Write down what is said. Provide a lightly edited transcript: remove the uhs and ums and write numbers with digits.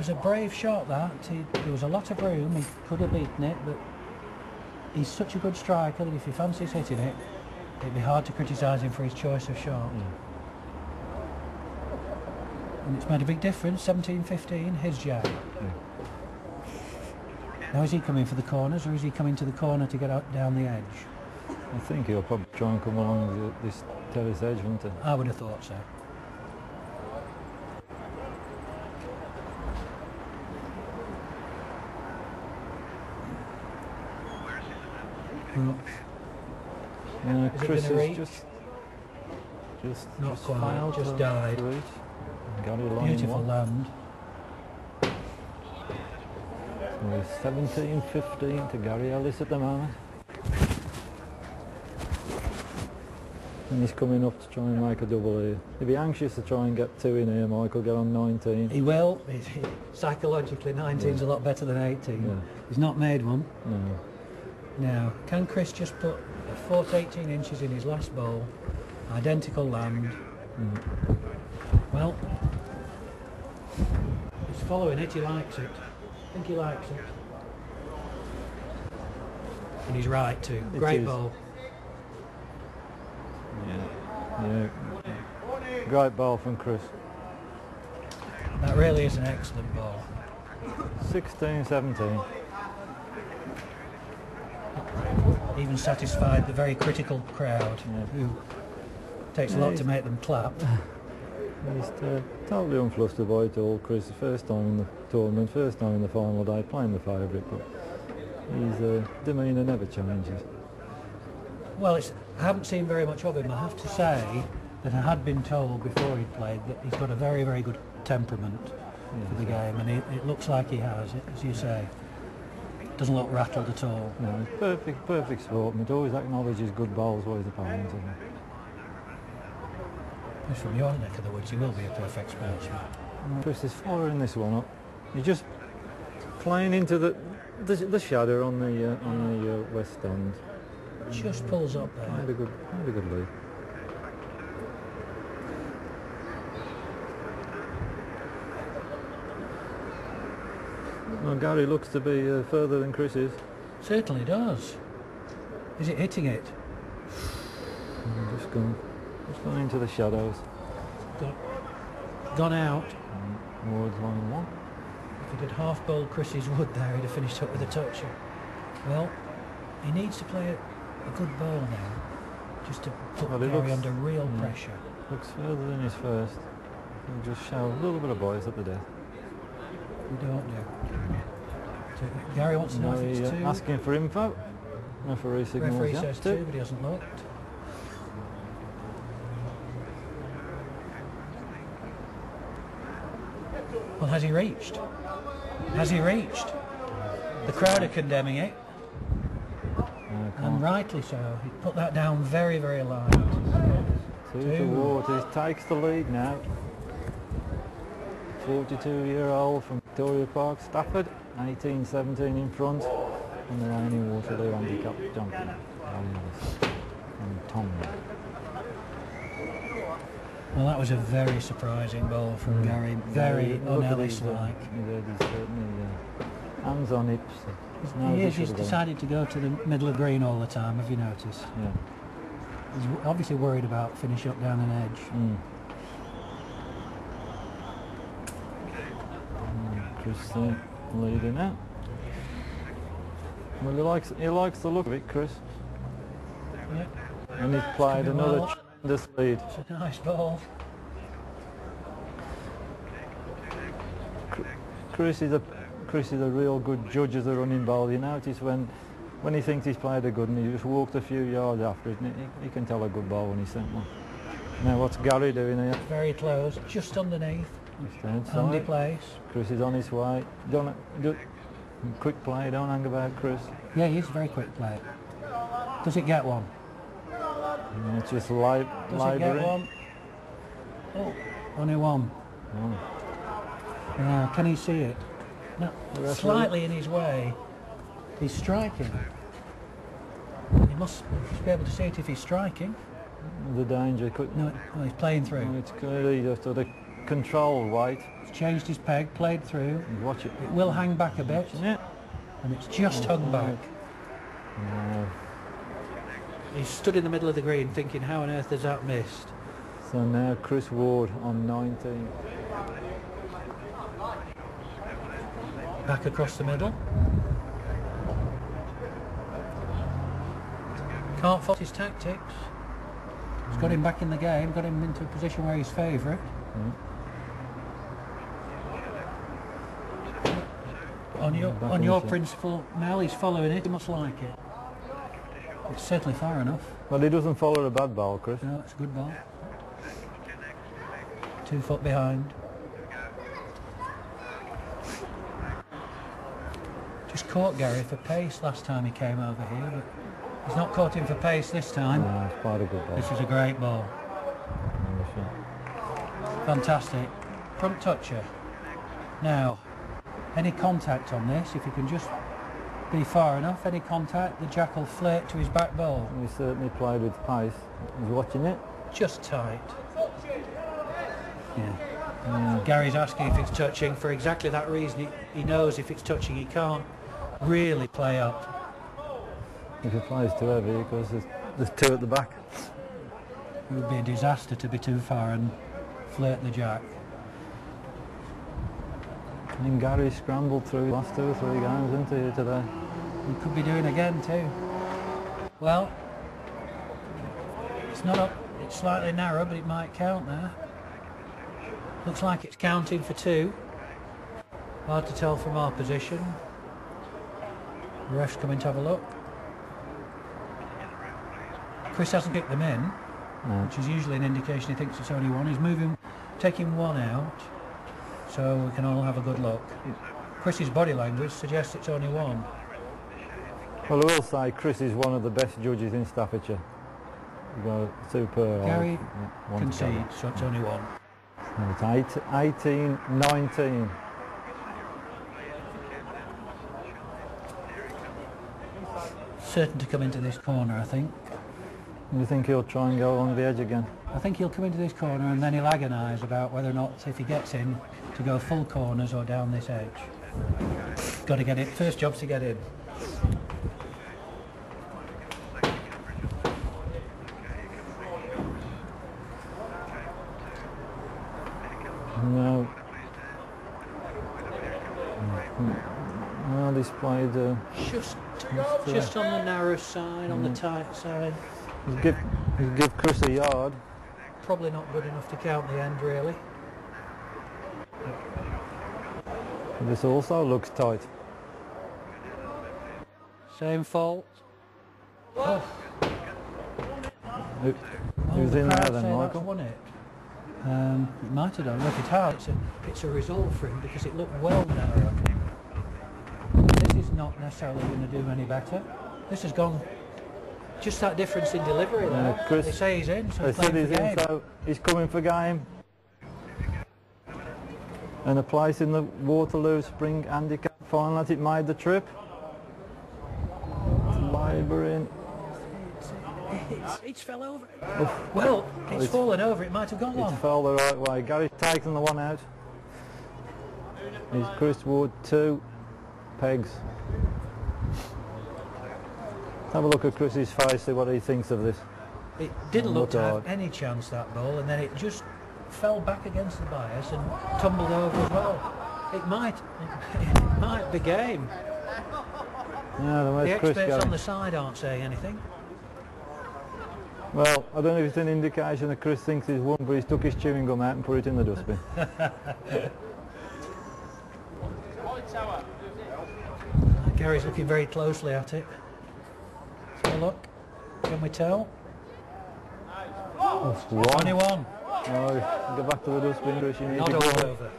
was a brave shot that. There was a lot of room, he could have beaten it, but he's such a good striker that if he fancies hitting it, it'd be hard to criticise him for his choice of shot. And it's made a big difference, 17-15, his jab. Now is he coming for the corners, or is he coming to the corner to get out down the edge? I think he'll probably try and come along this terrace edge, won't he? I would have thought so. Yeah, Is Chris it gonna is reach? just quite, failed just to died. reach. Got it along Beautiful one. land. So 17-15 to Gary Ellis at the moment. And he's coming up to try and make a double here. He'll be anxious to try and get 2 in here, Michael, get on 19. He will. Psychologically, 19's a lot better than 18. Yeah. He's not made one. No. Now, can Chris just put a 4 to 18 inches in his last bowl? Identical land. Well, he's following it, he likes it. I think he likes it. And he's right too. Great bowl. Yeah. Great ball from Chris. That really is an excellent ball. 16-17. Even satisfied the very critical crowd who takes a lot to make them clap. He's totally unflustered by it all, Chris. First time in the tournament, first time in the final day, playing the favourite, but his demeanour never changes. Well, I haven't seen very much of him. I have to say that I had been told before he played that he's got a very, very good temperament for the game, and it looks like he has, as you say. Doesn't look rattled at all. No, he's perfect sportsman. He always acknowledges good bowls by his opponents. He's from your neck of the woods, he will be a perfect sportsman. Chris is following this one up. He's just playing into the shadow on the west end. Just pulls up there. Had a good lead. Well, Gary looks to be further than Chris is. Certainly does. Is it hitting it? Just gone into the shadows. Gone out. Towards line 1. If he did half bowl Chris's wood there, he'd have finished up with a toucher. Well, he needs to play a good bowl now, just to put Gary under real pressure. Looks further than his first. He'll just show a little bit of bias at the death. We don't do. So Gary wants to know if it's 2. Asking for info. Referee signals. Referee says 2, but he hasn't looked. Well, has he reached? Has he reached? The crowd are condemning it. And rightly so. He put that down very, very light. 2 to Waters takes the lead now. 42-year-old from Victoria Park, Stafford, 18-17 in front, and the reigning Waterloo handicap champion, and Tom. Well, that was a very surprising ball from Gary, very un-Ellis-like. He's certainly hands on hips. He's decided to go to the middle of green all the time, have you noticed? Yeah. He's obviously worried about finish up down an edge. Chris leading out. Well, he likes the look of it, Chris. Yeah. And he's played another tremendous lead. It's a nice ball. Chris is a real good judge of the running ball. You notice when he thinks he's played a good and he just walked a few yards after it, and he can tell a good ball when he sent one. Now what's Gary doing here? Very close, just underneath. Handy place. Chris is on his way. Quick play, don't hang about Chris. Yeah, he's a very quick play. Does it get one? And it's just labouring. Does it get one? Oh, only one. Now, can he see it? No, slightly in his way. He's striking. He must be able to see it if he's striking. The danger. No, he's playing through. It's clearly just controlled weight. He's changed his peg, played through. Watch it. It will hang back a bit. Yeah. And it's just hung back. No. He's stood in the middle of the green thinking, how on earth has that missed? So now Chris Ward on 19. Back across the middle. Can't fault his tactics. He's got him back in the game, got him into a position where he's favourite. On your principle, now he's following it, he must like it. It's certainly far enough. Well, he doesn't follow a bad ball, Chris. No, it's a good ball. 2 foot behind. Just caught Gary for pace last time he came over here, but he's not caught him for pace this time. No, it's quite a good ball. This is a great ball. Fantastic. Front toucher. Now, any contact on this, if you can just be far enough, any contact, the Jack will flirt to his back ball. He certainly played with pace. He's watching it. Just tight. Yeah. Gary's asking if it's touching for exactly that reason. He knows if it's touching he can't really play up. If he plays too heavy, because there's 2 at the back. It would be a disaster to be too far and flirt the Jack. I think Gary scrambled through the last 2 or 3 games, isn't he, today? He could be doing again too. Well, it's not up, it's slightly narrow, but it might count there. Looks like it's counting for 2. Hard to tell from our position. The ref's coming to have a look. Chris hasn't kicked them in, which is usually an indication he thinks it's only 1. He's moving, taking 1 out, so we can all have a good look. Chris's body language suggests it's only 1. Well, I will say Chris is one of the best judges in Staffordshire. You've got superb. Gary concedes, so it's only 1. It's 18-19. Certain to come into this corner, I think. You think he'll try and go along the edge again? I think he'll come into this corner and then he'll agonise about whether or not, if he gets in, to go full corners or down this edge. Got to get it. First job's to get in. No. Well, he's played... Just on the narrow side, on the tight side. He'll give Chris a yard. Probably not good enough to count the end, really. This also looks tight. Same fault. Oh. Who's in there then, Michael? Michael? Won it. It might have done. Look, it has. It's a result for him because it looked well narrow. This is not necessarily going to do any better. This has gone. Just that difference in delivery there. Chris, they say he's in, so they he's playing said he's for game. in, so he's coming for game. And a place in the Waterloo Spring Handicap final as it made the trip. Labouring. It's fell over. Well, it's fallen over. It might have gone It long. fell the right way. Gary's taken the 1 out. He's Chris Ward 2 pegs. Have a look at Chris's face, see what he thinks of this. It didn't look to have hard. any chance, that ball, and then it just fell back against the bias and tumbled over as well. It might be game. Yeah, The where's Chris experts going? on the side aren't saying anything. Well, I don't know if it's an indication that Chris thinks he's won, but he's took his chewing gum out and put it in the dustbin. Gary's looking very closely at it. Let's have a look. Can we tell? One. Only 1. No, go back to the dustbin, Chris. You need Not to all go. over.